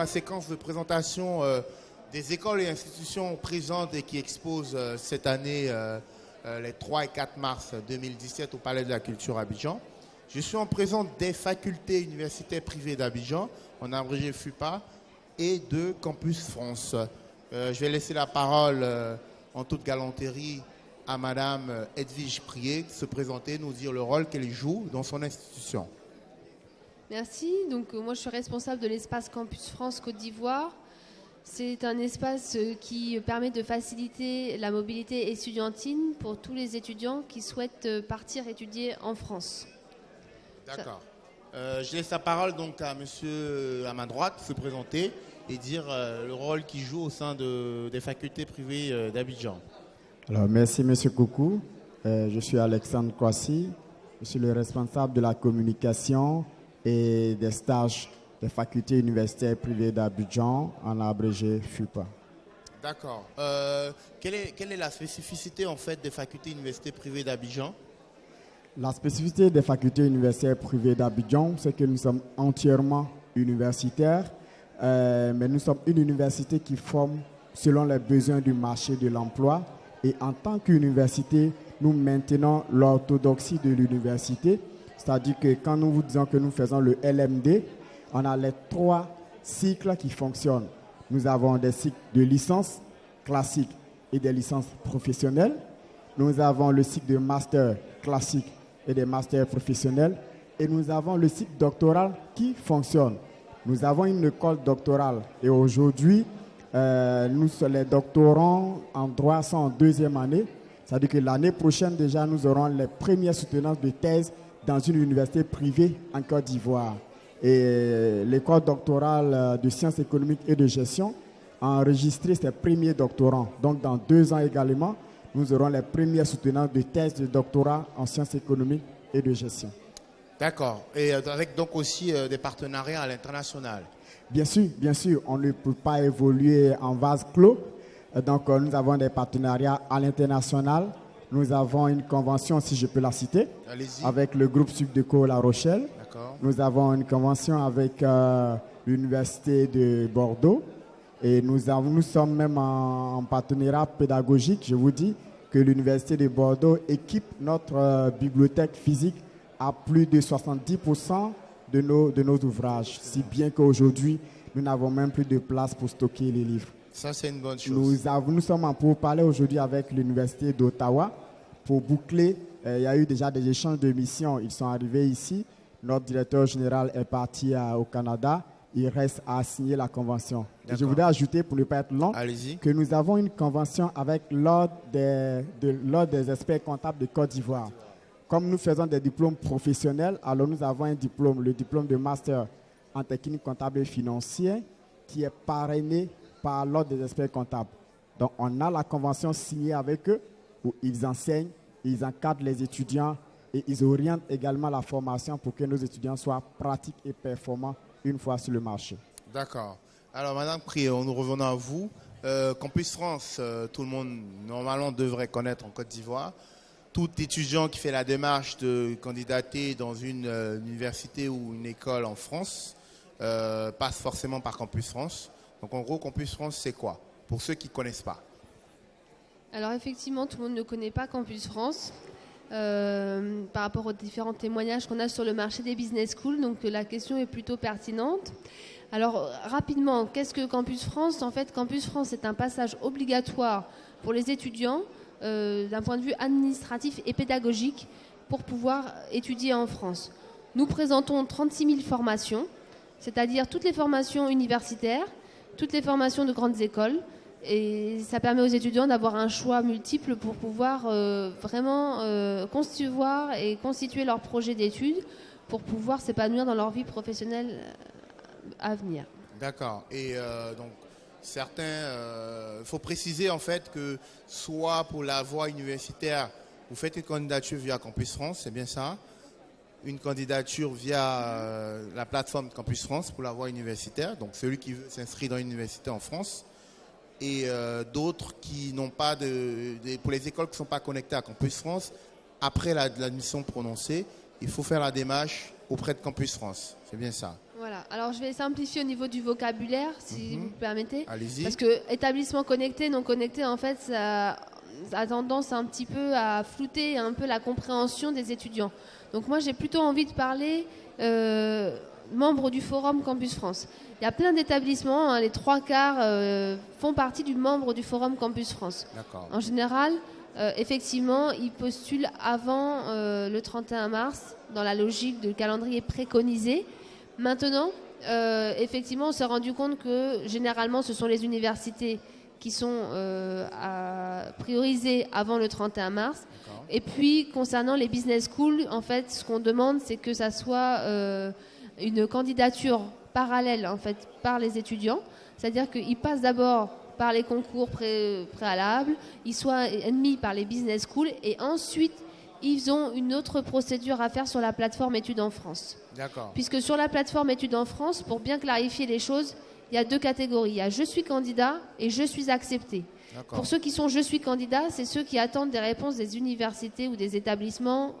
la séquence de présentation des écoles et institutions présentes et qui exposent cette année les 3 et 4 mars 2017 au Palais de la Culture à Abidjan. Je suis en présence des facultés universitaires privées d'Abidjan, en abrégé FUPA, et de Campus France. Je vais laisser la parole en toute galanterie à Madame Edwige Prié, se présenter, nous dire le rôle qu'elle joue dans son institution. Merci. Donc, moi, je suis responsable de l'espace Campus France Côte d'Ivoire. C'est un espace qui permet de faciliter la mobilité estudiantine pour tous les étudiants qui souhaitent partir étudier en France. D'accord. Je laisse la parole donc à monsieur à ma droite se présenter et dire le rôle qu'il joue au sein des facultés privées d'Abidjan. Alors, merci monsieur Koukou. Je suis Alexandre Kwasi. Je suis le responsable de la communication et des stages des facultés universitaires privées d'Abidjan, en abrégé FUPA. D'accord. Quelle est la spécificité en fait des facultés universitaires privées d'Abidjan? La spécificité des facultés universitaires privées d'Abidjan, c'est que nous sommes entièrement universitaires, mais nous sommes une université qui forme selon les besoins du marché de l'emploi. Et en tant qu'université, nous maintenons l'orthodoxie de l'université, c'est-à-dire que quand nous vous disons que nous faisons le LMD, on a les 3 cycles qui fonctionnent. Nous avons des cycles de licence classique et des licences professionnelles. Nous avons le cycle de master classique et des masters professionnels. Et nous avons le cycle doctoral qui fonctionne. Nous avons une école doctorale. Et aujourd'hui, les doctorants en droit sont en 2e année. C'est-à-dire que l'année prochaine, déjà, nous aurons les premières soutenances de thèse dans une université privée en Côte d'Ivoire. Et l'école doctorale de sciences économiques et de gestion a enregistré ses premiers doctorants. Donc, dans 2 ans également, nous aurons les premières soutenances de thèse de doctorat en sciences économiques et de gestion. D'accord. Et avec donc aussi des partenariats à l'international. Bien sûr, on ne peut pas évoluer en vase clos. Donc, nous avons des partenariats à l'international. Nous avons une convention, si je peux la citer, avec le groupe Subdeco La Rochelle. Nous avons une convention avec l'Université de Bordeaux. Et nous sommes même en partenariat pédagogique. Je vous dis que l'Université de Bordeaux équipe notre bibliothèque physique à plus de 70% de nos ouvrages. Si bien qu'aujourd'hui, nous n'avons même plus de place pour stocker les livres. Ça, c'est une bonne chose. Nous sommes en pourparlers aujourd'hui avec l'Université d'Ottawa pour boucler. Il y a eu déjà des échanges de missions. Ils sont arrivés ici. Notre directeur général est parti au Canada. Il reste à signer la convention. Et je voudrais ajouter, pour ne pas être long, que nous avons une convention avec l'Ordre des experts comptables de Côte d'Ivoire. Comme nous faisons des diplômes professionnels, alors nous avons un diplôme, le diplôme de master en technique comptable et financière, qui est parrainé par l'Ordre des experts comptables. Donc, on a la convention signée avec eux, où ils enseignent, ils encadrent les étudiants et ils orientent également la formation pour que nos étudiants soient pratiques et performants une fois sur le marché. D'accord. Alors, Madame Prié, nous revenons à vous. Campus France, tout le monde, normalement, devrait connaître en Côte d'Ivoire. Tout étudiant qui fait la démarche de candidater dans une université ou une école en France passe forcément par Campus France. Donc, en gros, Campus France, c'est quoi? Pour ceux qui ne connaissent pas. Alors, effectivement, tout le monde ne connaît pas Campus France. Par rapport aux différents témoignages qu'on a sur le marché des business schools. Donc la question est plutôt pertinente. Alors rapidement, qu'est-ce que Campus France? En fait, Campus France est un passage obligatoire pour les étudiants d'un point de vue administratif et pédagogique pour pouvoir étudier en France. Nous présentons 36 000 formations, c'est-à-dire toutes les formations universitaires, toutes les formations de grandes écoles. Et ça permet aux étudiants d'avoir un choix multiple pour pouvoir vraiment concevoir et constituer leur projet d'études pour pouvoir s'épanouir dans leur vie professionnelle à venir. D'accord. Et donc, certains... Il faut préciser en fait que soit pour la voie universitaire, vous faites une candidature via Campus France, c'est bien ça? Une candidature via la plateforme Campus France pour la voie universitaire, donc celui qui veut s'inscrire dans une université en France. Et d'autres qui n'ont pas pour les écoles qui ne sont pas connectées à Campus France, après l'admission prononcée, il faut faire la démarche auprès de Campus France. C'est bien ça. Voilà. Voilà, alors je vais simplifier au niveau du vocabulaire, si vous permettez. Allez-y. Parce que établissement connecté, non connecté, en fait, ça a tendance un petit peu à flouter un peu la compréhension des étudiants. Donc moi, j'ai plutôt envie de parler membres du Forum Campus France. Il y a plein d'établissements, hein, les 3/4 font partie du membre du Forum Campus France. D'accord. En général, effectivement, ils postulent avant le 31 mars, dans la logique de calendrier préconisé. Maintenant, effectivement, on s'est rendu compte que généralement, ce sont les universités qui sont priorisées avant le 31 mars. Et puis, concernant les business schools, en fait, ce qu'on demande, c'est que ça soit une candidature parallèle, en fait, par les étudiants. C'est-à-dire qu'ils passent d'abord par les concours préalables, ils soient admis par les business schools, et ensuite, ils ont une autre procédure à faire sur la plateforme Études en France. D'accord. Puisque sur la plateforme Études en France, pour bien clarifier les choses, il y a 2 catégories. Il y a je suis candidat et je suis accepté. Pour ceux qui sont je suis candidat, c'est ceux qui attendent des réponses des universités ou des établissements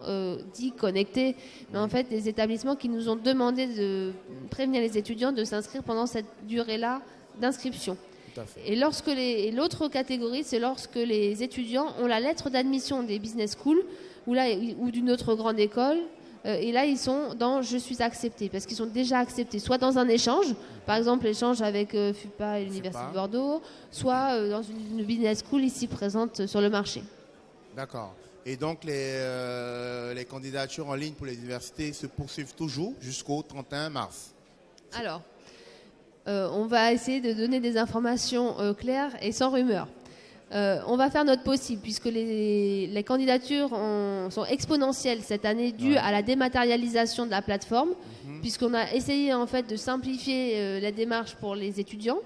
dits connectés, mais en fait des établissements qui nous ont demandé de prévenir les étudiants de s'inscrire pendant cette durée-là d'inscription. Tout à fait. Et l'autre catégorie, c'est lorsque les étudiants ont la lettre d'admission des business schools ou d'une autre grande école. Et là, ils sont dans « je suis accepté » parce qu'ils sont déjà acceptés, soit dans un échange, par exemple l'échange avec FUPA et l'Université de Bordeaux, soit dans une business school ici présente sur le marché. D'accord. Et donc, les candidatures en ligne pour les universités se poursuivent toujours jusqu'au 31 mars. Alors, on va essayer de donner des informations claires et sans rumeur. On va faire notre possible puisque les candidatures sont exponentielles cette année dues à la dématérialisation de la plateforme, puisqu'on a essayé en fait de simplifier la démarche pour les étudiants.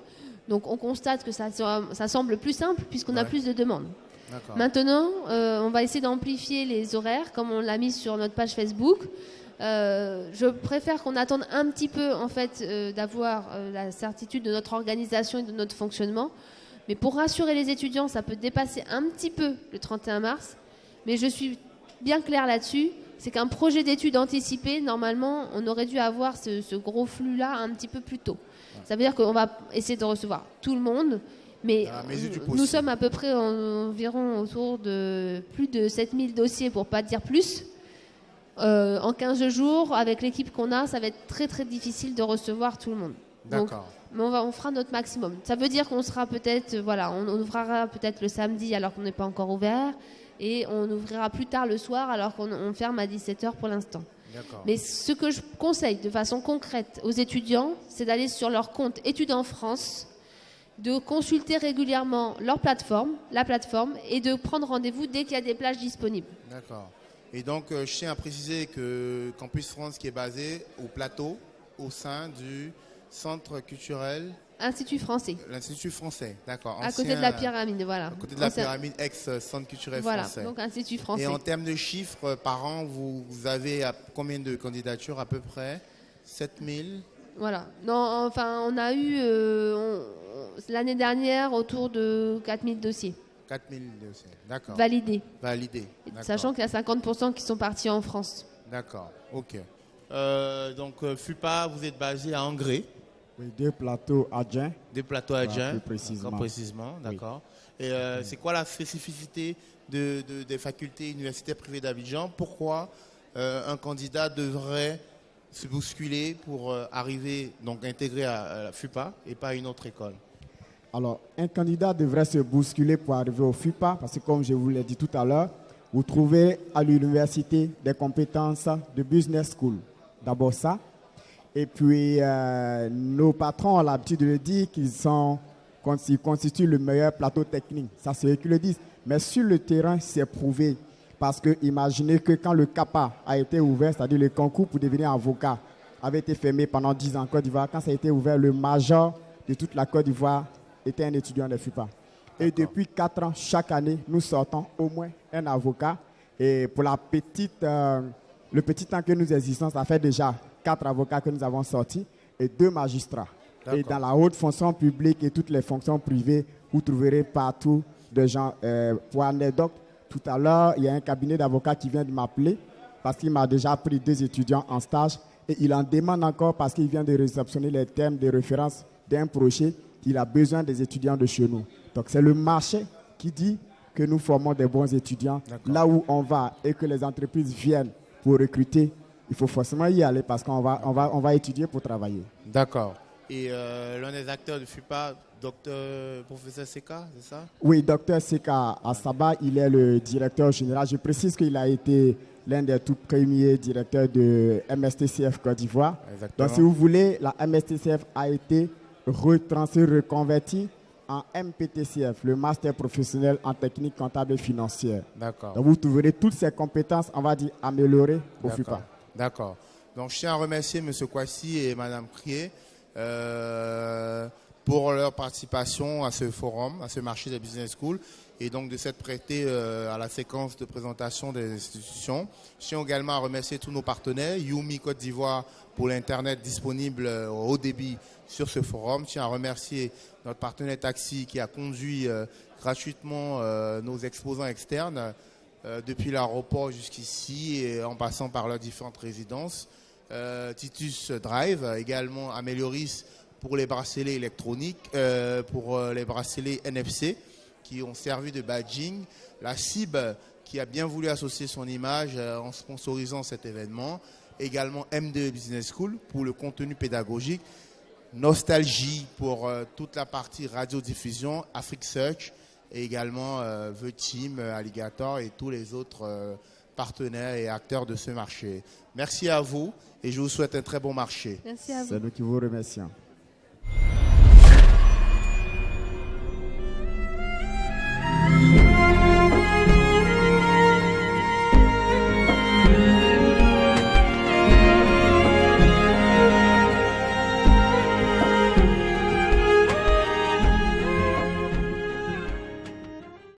Donc on constate que ça semble plus simple puisqu'on a plus de demandes. Maintenant, on va essayer d'amplifier les horaires comme on l'a mis sur notre page Facebook. Je préfère qu'on attende un petit peu en fait d'avoir la certitude de notre organisation et de notre fonctionnement. Mais pour rassurer les étudiants, ça peut dépasser un petit peu le 31 mars. Mais je suis bien claire là-dessus. C'est qu'un projet d'études anticipé, normalement, on aurait dû avoir ce gros flux-là un petit peu plus tôt. Ça veut dire qu'on va essayer de recevoir tout le monde. Mais nous sommes à peu près environ autour de plus de 7000 dossiers, pour ne pas dire plus. En 15 jours, avec l'équipe qu'on a, ça va être très très difficile de recevoir tout le monde. D'accord. Mais on fera notre maximum. Ça veut dire qu'on sera peut-être, on ouvrira peut-être le samedi alors qu'on n'est pas encore ouvert, et on ouvrira plus tard le soir alors qu'on ferme à 17h pour l'instant. Mais ce que je conseille de façon concrète aux étudiants, c'est d'aller sur leur compte Études en France, de consulter régulièrement la plateforme, et de prendre rendez-vous dès qu'il y a des plages disponibles. D'accord. Et donc, je tiens à préciser que Campus France qui est basé au plateau, au sein du Centre culturel Institut français. L'Institut français, d'accord. À côté de la pyramide, voilà. À côté de la pyramide, ex-Centre culturel français. Voilà, donc Institut français. Et en termes de chiffres par an, vous avez combien de candidatures à peu près? 7000? Voilà. Non, enfin, on a eu l'année dernière autour de 4000 dossiers. 4000 dossiers, d'accord. Validés. Sachant qu'il y a 50% qui sont partis en France. D'accord, ok. Donc, FUPA, vous êtes basé à Angré. Oui, 2 plateaux adjoints. 2 plateaux adjoints, plus précisément. D'accord. Oui. Et c'est quoi la spécificité des facultés universitaires privées d'Abidjan? Pourquoi un candidat devrait se bousculer pour arriver, donc intégrer à la FUPA et pas à une autre école? Alors, un candidat devrait se bousculer pour arriver au FUPA parce que, comme je vous l'ai dit tout à l'heure, vous trouvez à l'université des compétences de business school. D'abord ça. Et puis, nos patrons ont l'habitude de le dire qu'ils constituent le meilleur plateau technique. Ça, c'est eux qui le disent. Mais sur le terrain, c'est prouvé. Parce que imaginez que quand le CAPA a été ouvert, c'est-à-dire le concours pour devenir avocat, avait été fermé pendant 10 ans en Côte d'Ivoire, quand ça a été ouvert, le major de toute la Côte d'Ivoire était un étudiant de FUPA. Et depuis 4 ans, chaque année, nous sortons au moins un avocat. Et pour le petit temps que nous existons, ça fait déjà 4 avocats que nous avons sortis et 2 magistrats. Et dans la haute fonction publique et toutes les fonctions privées, vous trouverez partout des gens. Pour anecdote, tout à l'heure, il y a un cabinet d'avocats qui vient de m'appeler parce qu'il m'a déjà pris 2 étudiants en stage et il en demande encore parce qu'il vient de réceptionner les thèmes de référence d'un projet. Il a besoin des étudiants de chez nous. Donc c'est le marché qui dit que nous formons des bons étudiants. Là où on va et que les entreprises viennent pour recruter, il faut forcément y aller parce qu'on va étudier pour travailler. D'accord. Et l'un des acteurs de FUPA, professeur Seka, c'est ça? Oui, docteur Seka Assaba, il est le directeur général. Je précise qu'il a été l'un des tout premiers directeurs de MSTCF Côte d'Ivoire. Exactement. Donc si vous voulez, la MSTCF a été reconvertie en MPTCF, le Master professionnel en technique comptable et financière. D'accord. Donc vous trouverez toutes ces compétences, on va dire, améliorées au FUPA. D'accord. Donc je tiens à remercier M. Kwasi et Mme Krié pour leur participation à ce forum, à ce marché des business schools, et donc de s'être prêté à la séquence de présentation des institutions. Je tiens également à remercier tous nos partenaires, Yumi Côte d'Ivoire pour l'Internet disponible au haut débit sur ce forum. Je tiens à remercier notre partenaire Taxi qui a conduit gratuitement nos exposants externes depuis l'aéroport jusqu'ici et en passant par leurs différentes résidences. Titus Drive, également Amélioris pour les bracelets électroniques, pour les bracelets NFC qui ont servi de badging. La CIB qui a bien voulu associer son image en sponsorisant cet événement. Également M2 Business School pour le contenu pédagogique. Nostalgie pour toute la partie radiodiffusion, Afrique Search et également The Team, Alligator et tous les autres partenaires et acteurs de ce marché. Merci à vous et je vous souhaite un très bon marché. Merci à vous. C'est nous qui vous remercions.